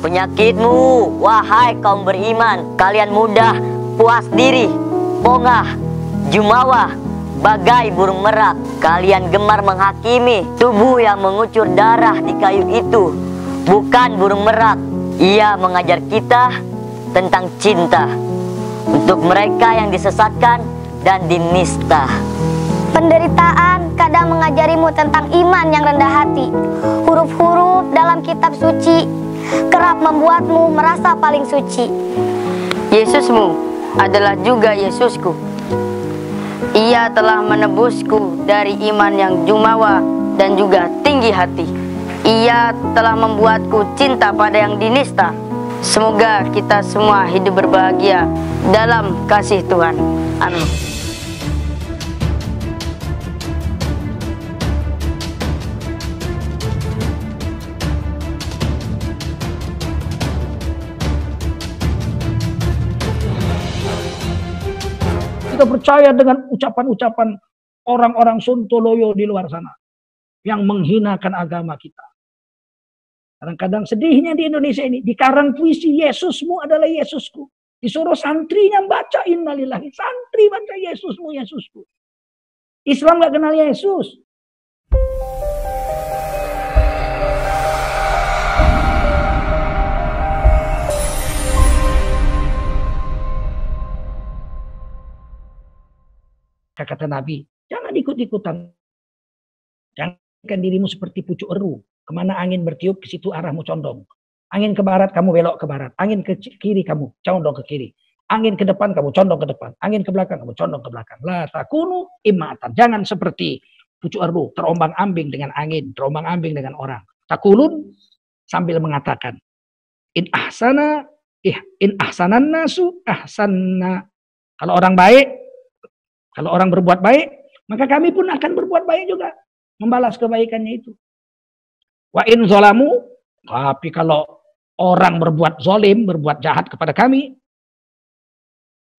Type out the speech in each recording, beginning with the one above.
penyakitmu, wahai kaum beriman. Kalian mudah puas diri, bongah, jumawa, bagai burung merak. Kalian gemar menghakimi tubuh yang mengucur darah di kayu itu. Bukan burung merak. Ia mengajar kita tentang cinta untuk mereka yang disesatkan dan dinista. Penderitaan kadang mengajarimu tentang iman yang rendah hati. Huruf-huruf dalam kitab suci kerap membuatmu merasa paling suci. Yesusmu adalah juga Yesusku. Ia telah menebusku dari iman yang jumawa dan juga tinggi hati. Ia telah membuatku cinta pada yang dinista. Semoga kita semua hidup berbahagia dalam kasih Tuhan. Amin. Kita percaya dengan ucapan-ucapan orang-orang sontoloyo di luar sana yang menghinakan agama kita. Kadang-kadang sedihnya di Indonesia ini, dikarang puisi, Yesusmu adalah Yesusku. Disuruh santrinya baca innalillahi. Santri baca Yesusmu, Yesusku. Islam gak kenal Yesus. Kata Nabi, jangan ikut-ikutan. Jangan dirimu seperti pucuk eru. Kemana angin bertiup, ke situ arahmu condong. Angin ke barat, kamu belok ke barat. Angin ke kiri, kamu condong ke kiri. Angin ke depan, kamu condong ke depan. Angin ke belakang, kamu condong ke belakang. La takunu imatan. Jangan seperti pucuk eru, terombang-ambing dengan angin, terombang-ambing dengan orang. Takulun sambil mengatakan, in ahsanan nasu ahsanna. Kalau orang baik, kalau orang berbuat baik, maka kami pun akan berbuat baik juga. Membalas kebaikannya itu. Wa in zolamu, tapi kalau orang berbuat zolim, berbuat jahat kepada kami,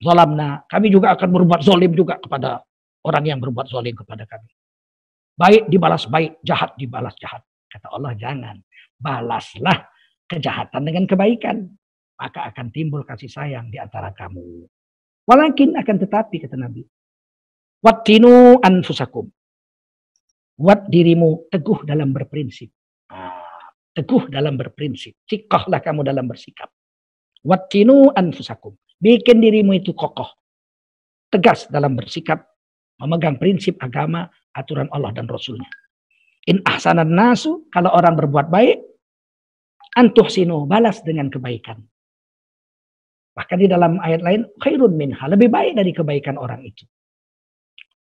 zolamna, kami juga akan berbuat zolim juga kepada orang yang berbuat zolim kepada kami. Baik dibalas baik, jahat dibalas jahat. Kata Allah, jangan. Balaslah kejahatan dengan kebaikan. Maka akan timbul kasih sayang di antara kamu. Walakin akan tetapi, kata Nabi, wattinu anfusakum. Buat dirimu teguh dalam berprinsip. Teguh dalam berprinsip. Cikohlah kamu dalam bersikap. Wattinu anfusakum. Bikin dirimu itu kokoh. Tegas dalam bersikap. Memegang prinsip agama, aturan Allah dan Rasulnya. In ahsanan nasu. Kalau orang berbuat baik. Antuhsinu. Balas dengan kebaikan. Bahkan di dalam ayat lain. Khairun minha. Lebih baik dari kebaikan orang itu.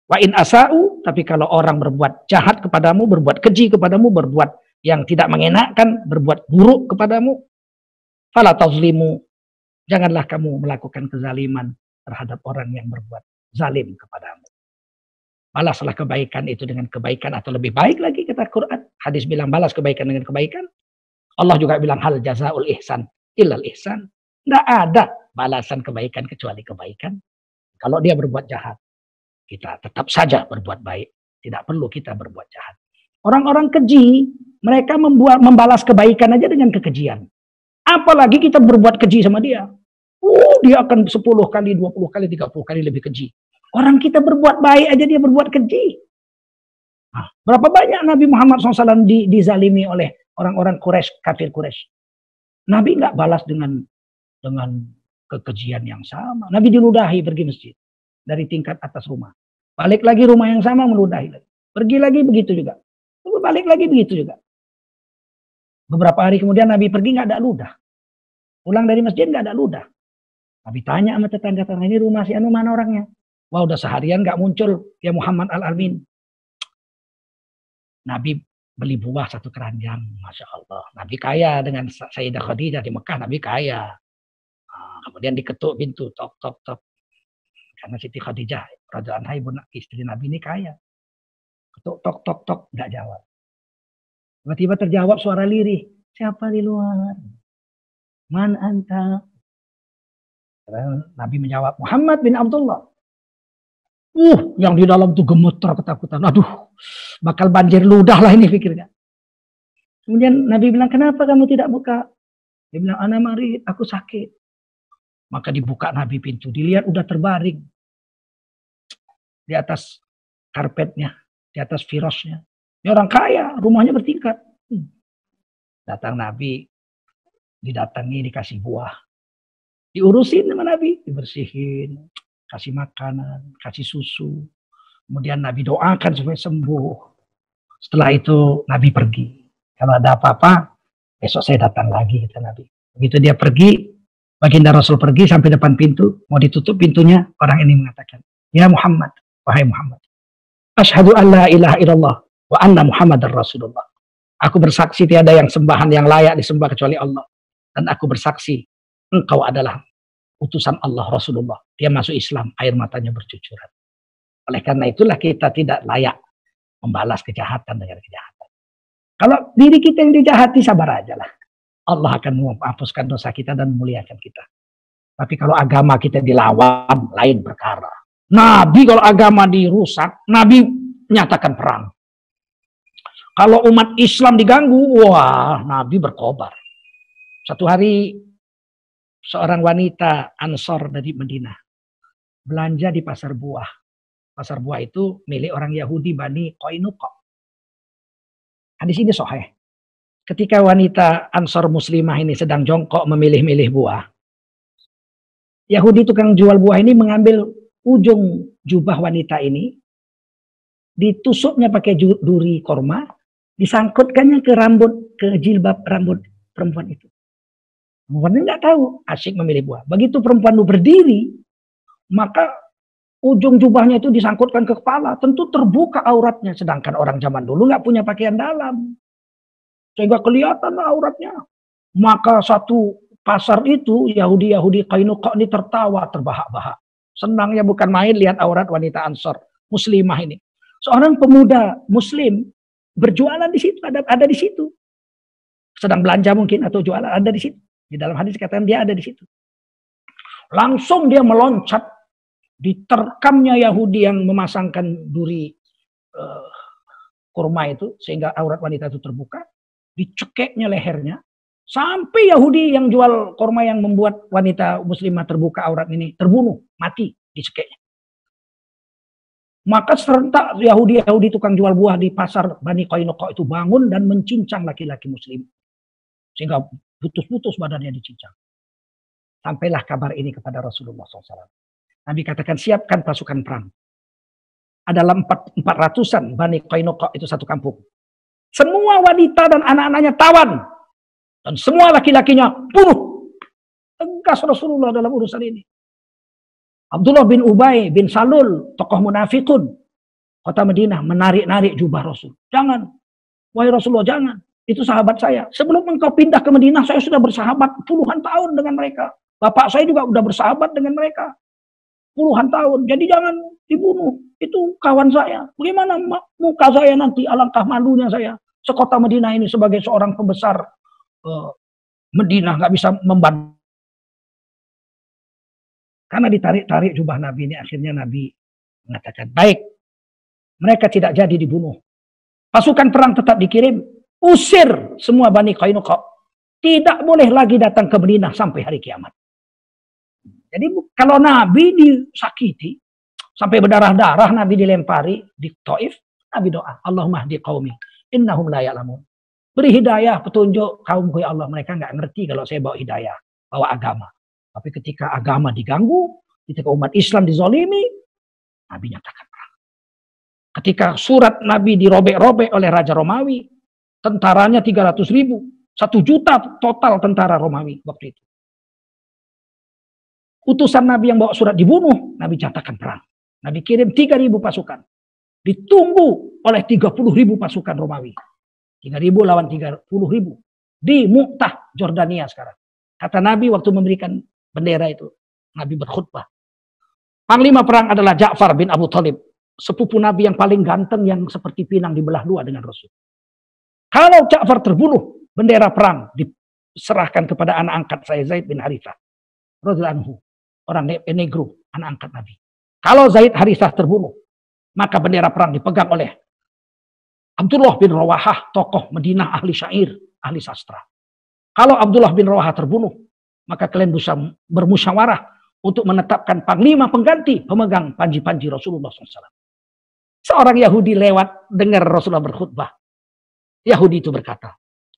Wa in asa'u. Tapi kalau orang berbuat jahat kepadamu. Berbuat keji kepadamu. Berbuat yang tidak mengenakkan, berbuat buruk kepadamu, fala tazlimu, janganlah kamu melakukan kezaliman terhadap orang yang berbuat zalim kepadamu. Balaslah kebaikan itu dengan kebaikan atau lebih baik lagi, kata Quran. Hadis bilang balas kebaikan dengan kebaikan. Allah juga bilang hal jazaul ihsan illal ihsan. Tidak ada balasan kebaikan kecuali kebaikan. Kalau dia berbuat jahat, kita tetap saja berbuat baik. Tidak perlu kita berbuat jahat. Orang-orang keji, mereka membalas kebaikan aja dengan kekejian. Apalagi kita berbuat keji sama dia. Dia akan 10 kali, 20 kali, 30 kali lebih keji. Orang kita berbuat baik aja dia berbuat keji. Nah, berapa banyak Nabi Muhammad SAW dizalimi oleh orang-orang Quraisy, kafir Quraisy. Nabi nggak balas dengan kekejian yang sama. Nabi diludahi pergi masjid. Dari tingkat atas rumah. Balik lagi rumah yang sama meludahi lagi. Pergi lagi begitu juga. Balik lagi begitu juga. Beberapa hari kemudian Nabi pergi nggak ada ludah. Pulang dari masjid nggak ada ludah. Nabi tanya sama tetangga-tetangga, ini rumah si anu mana orangnya? Wah udah seharian nggak muncul ya Muhammad Al-Amin. Nabi beli buah 1 keranjang, masya Allah. Nabi kaya dengan Sayyidah Khadijah di Mekah, Nabi kaya. Kemudian diketuk pintu, tok tok tok. Karena Siti Khadijah, radhiyallahu anha ibu istri Nabi ini kaya. Ketuk tok tok tok, nggak jawab. Tiba-tiba terjawab suara lirih. Siapa di luar? Man anta? Nabi menjawab, Muhammad bin Abdullah. Yang di dalam tuh gemeter ketakutan. Aduh, bakal banjir ludah lah ini pikirnya. Kemudian Nabi bilang, kenapa kamu tidak buka Dia bilang, ana marid, aku sakit. Maka dibuka Nabi pintu. Dilihat udah terbaring. Di atas karpetnya. Di atas firasnya. Ini orang kaya, rumahnya bertingkat. Datang Nabi. Didatangi, dikasih buah. Diurusin sama Nabi. Dibersihin. Kasih makanan. Kasih susu. Kemudian Nabi doakan supaya sembuh. Setelah itu Nabi pergi. Kalau ada apa-apa, besok saya datang lagi, kata Nabi. Begitu dia pergi, baginda Rasul pergi sampai depan pintu, mau ditutup pintunya, orang ini mengatakan, ya Muhammad, wahai Muhammad, asyhadu an la ilaha illallah wa anna Muhammadar Rasulullah. Aku bersaksi tiada yang sembahan yang layak disembah kecuali Allah. Dan aku bersaksi, engkau adalah utusan Allah Rasulullah. Dia masuk Islam, air matanya bercucuran. Oleh karena itulah kita tidak layak membalas kejahatan dengan kejahatan. Kalau diri kita yang dijahati, sabar aja lah. Allah akan menghapuskan dosa kita dan memuliakan kita. Tapi kalau agama kita dilawan, lain perkara. Nabi kalau agama dirusak, Nabi menyatakan perang. Kalau umat Islam diganggu, wah, Nabi berkobar. Satu hari, seorang wanita Ansor dari Madinah belanja di pasar buah. Pasar buah itu milik orang Yahudi Bani Qainuqa. Hadis ini sahih. Ketika wanita Ansor muslimah ini sedang jongkok memilih-milih buah, Yahudi tukang jual buah ini mengambil ujung jubah wanita ini, ditusuknya pakai duri korma, disangkutkannya ke rambut, ke jilbab rambut perempuan itu. Perempuan ini nggak tahu, asyik memilih buah. Begitu perempuan itu berdiri, maka ujung jubahnya itu disangkutkan ke kepala, tentu terbuka auratnya. Sedangkan orang zaman dulu nggak punya pakaian dalam, sehingga kelihatan auratnya. Maka satu pasar itu Yahudi Qainuqa ini tertawa terbahak-bahak. Senangnya bukan main lihat aurat wanita Ansor muslimah ini. Seorang pemuda Muslim berjualan di situ, ada di situ. Sedang belanja mungkin atau jualan, ada di situ. Di dalam hadis dikatakan dia ada di situ. Langsung dia meloncat. Diterkamnya Yahudi yang memasangkan duri kurma itu sehingga aurat wanita itu terbuka, dicekeknya lehernya sampai Yahudi yang jual kurma yang membuat wanita muslimah terbuka aurat ini terbunuh, mati dicekeknya. Maka serentak Yahudi tukang jual buah di pasar Bani Qainuqa itu bangun dan mencincang laki-laki muslim sehingga putus-putus badannya dicincang. Sampailah kabar ini kepada Rasulullah SAW. Nabi katakan siapkan pasukan perang. Adalah 400-an Bani Qainuqa itu satu kampung. Semua wanita dan anak-anaknya tawan. Dan semua laki-lakinya bunuh. Tegas Rasulullah dalam urusan ini. Abdullah bin Ubay bin Salul, tokoh munafikun, kota Madinah, menarik-narik jubah Rasul. Jangan. Wahai Rasulullah, jangan. Itu sahabat saya. Sebelum engkau pindah ke Madinah, saya sudah bersahabat puluhan tahun dengan mereka. Bapak saya juga sudah bersahabat dengan mereka. Puluhan tahun, jadi jangan dibunuh. Itu kawan saya. Bagaimana muka saya nanti, alangkah malunya saya. Sekota Madinah ini sebagai seorang pembesar Madinah nggak bisa membantu. Karena ditarik-tarik jubah Nabi ini, akhirnya Nabi mengatakan, baik, mereka tidak jadi dibunuh. Pasukan perang tetap dikirim, usir semua Bani Qainuqa. Tidak boleh lagi datang ke Madinah sampai hari kiamat. Jadi kalau Nabi disakiti, sampai berdarah-darah Nabi dilempari di Taif, Nabi doa, Allahumma hdi qaumi, innahum la ya'lamun. Beri hidayah, petunjuk kaumku ya Allah. Mereka nggak ngerti kalau saya bawa hidayah, bawa agama. Tapi ketika agama diganggu, ketika umat Islam dizolimi, Nabi nyatakan perang. Ketika surat Nabi dirobek-robek oleh Raja Romawi, tentaranya 300.000, 1 juta total tentara Romawi waktu itu. Utusan Nabi yang bawa surat dibunuh, Nabi nyatakan perang. Nabi kirim 3.000 pasukan. Ditunggu oleh 30.000 pasukan Romawi. 3.000 lawan 30.000. Di Mu'tah, Jordania sekarang. Kata Nabi waktu memberikan bendera itu, Nabi berkhutbah. Panglima perang adalah Ja'far bin Abu Thalib. Sepupu Nabi yang paling ganteng yang seperti pinang dibelah dua dengan Rasul. Kalau Ja'far terbunuh, bendera perang diserahkan kepada anak angkat saya, Zaid bin Harithah radhiyallahu anhu. Orang negro, anak angkat Nabi. Kalau Zaid Harithah terbunuh, maka bendera perang dipegang oleh Abdullah bin Rawahah, tokoh Madinah, ahli syair, ahli sastra. Kalau Abdullah bin Rawaha terbunuh, maka kalian bisa bermusyawarah untuk menetapkan panglima pengganti pemegang panji-panji Rasulullah SAW. Seorang Yahudi lewat dengar Rasulullah berkhutbah. Yahudi itu berkata,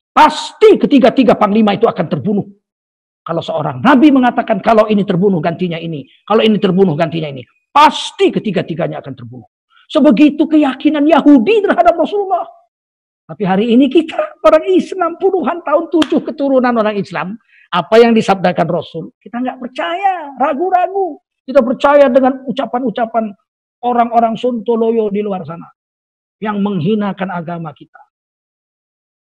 pasti ketiga-tiga panglima itu akan terbunuh. Kalau seorang nabi mengatakan kalau ini terbunuh gantinya ini, kalau ini terbunuh gantinya ini, pasti ketiga-tiganya akan terbunuh. Sebegitu keyakinan Yahudi terhadap Rasulullah. Tapi hari ini kita orang Islam puluhan tahun 7 keturunan orang Islam, apa yang disabdakan Rasul kita nggak percaya, ragu-ragu. Kita percaya dengan ucapan-ucapan orang-orang sontoloyo di luar sana yang menghinakan agama kita.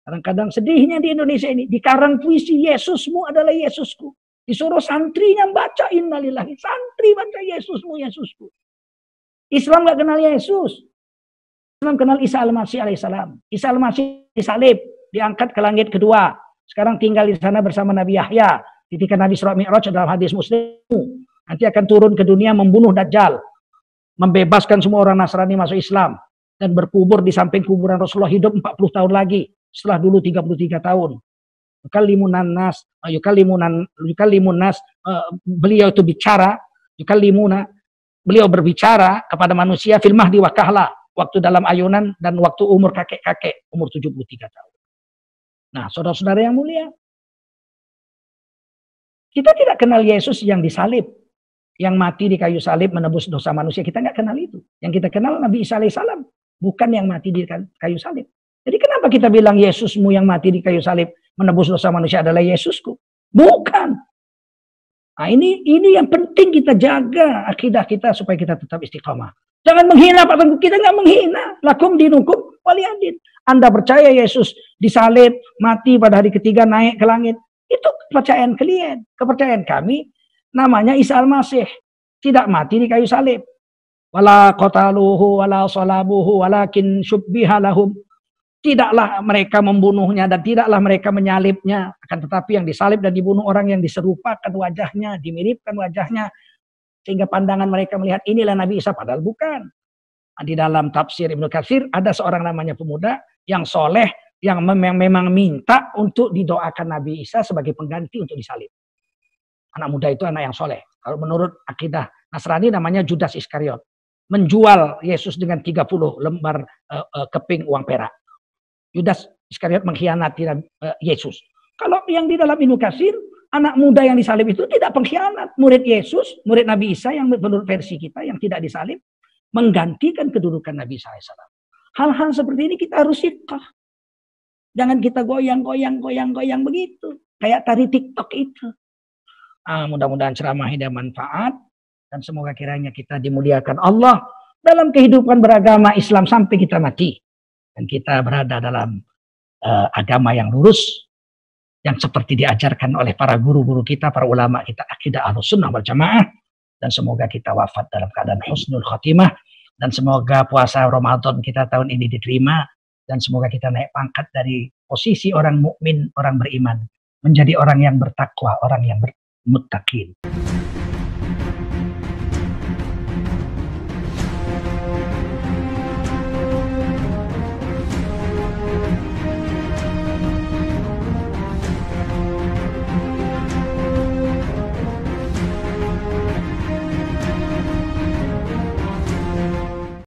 Kadang-kadang sedihnya di Indonesia ini, di karang puisi Yesusmu adalah Yesusku. Disuruh santrinya baca innalillahi. Santri baca Yesusmu, Yesusku. Islam nggak kenal Yesus. Islam kenal Isa al-Masih alaihissalam. Isa al-Masih disalib, diangkat ke langit kedua. Sekarang tinggal di sana bersama Nabi Yahya. Ketika Nabi Isra Mi'raj dalam hadis Muslim. Nanti akan turun ke dunia membunuh Dajjal. Membebaskan semua orang Nasrani masuk Islam. Dan berkubur di samping kuburan Rasulullah hidup 40 tahun lagi. Setelah dulu 33 tahun. Yukallimunan nas, beliau itu bicara, beliau berbicara kepada manusia fil mahdi wa kahla, waktu dalam ayunan dan waktu umur kakek-kakek, umur 73 tahun. Nah, saudara-saudara yang mulia, kita tidak kenal Yesus yang disalib, yang mati di kayu salib menebus dosa manusia. Kita nggak kenal itu. Yang kita kenal Nabi Isa alaihissalam, bukan yang mati di kayu salib. Jadi kenapa kita bilang Yesusmu yang mati di kayu salib menebus dosa manusia adalah Yesusku? Bukan. Nah, ini yang penting kita jaga akidah kita supaya kita tetap istiqamah. Jangan menghina Pak Tengku, kita nggak menghina. Lakum dinukum waliyadin. Anda percaya Yesus disalib, mati pada hari ketiga naik ke langit. Itu kepercayaan kalian. Kepercayaan kami namanya Isa al-Masih. Tidak mati di kayu salib. Wala qataluhu wala salabuhu walakin syubbiha lahum. Tidaklah mereka membunuhnya dan tidaklah mereka menyalibnya. Akan tetapi yang disalib dan dibunuh orang yang diserupakan wajahnya, dimiripkan wajahnya. Sehingga pandangan mereka melihat inilah Nabi Isa, padahal bukan. Di dalam tafsir Ibnu Katsir ada seorang namanya pemuda yang soleh, yang memang minta untuk didoakan Nabi Isa sebagai pengganti untuk disalib. Anak muda itu anak yang soleh. Kalau menurut akidah Nasrani namanya Judas Iskariot. Menjual Yesus dengan 30 lembar keping uang perak. Judas Iskariot mengkhianati Yesus. Kalau yang di dalam Ibnu Katsir, anak muda yang disalib itu tidak pengkhianat. Murid Yesus, murid Nabi Isa yang menurut versi kita yang tidak disalib, menggantikan kedudukan Nabi Isa AS. Hal-hal seperti ini kita harus ikhlas. Jangan kita goyang begitu. Kayak tari TikTok itu. Mudah-mudahan ceramah ini manfaat. Dan semoga kiranya kita dimuliakan Allah dalam kehidupan beragama Islam sampai kita mati. Dan kita berada dalam agama yang lurus, yang seperti diajarkan oleh para guru-guru kita, para ulama kita, akidah Ahlussunnah wal Jamaah. Dan semoga kita wafat dalam keadaan husnul khatimah. Dan semoga puasa Ramadan kita tahun ini diterima. Dan semoga kita naik pangkat dari posisi orang mukmin, orang beriman, menjadi orang yang bertakwa, orang yang bermuttaqin.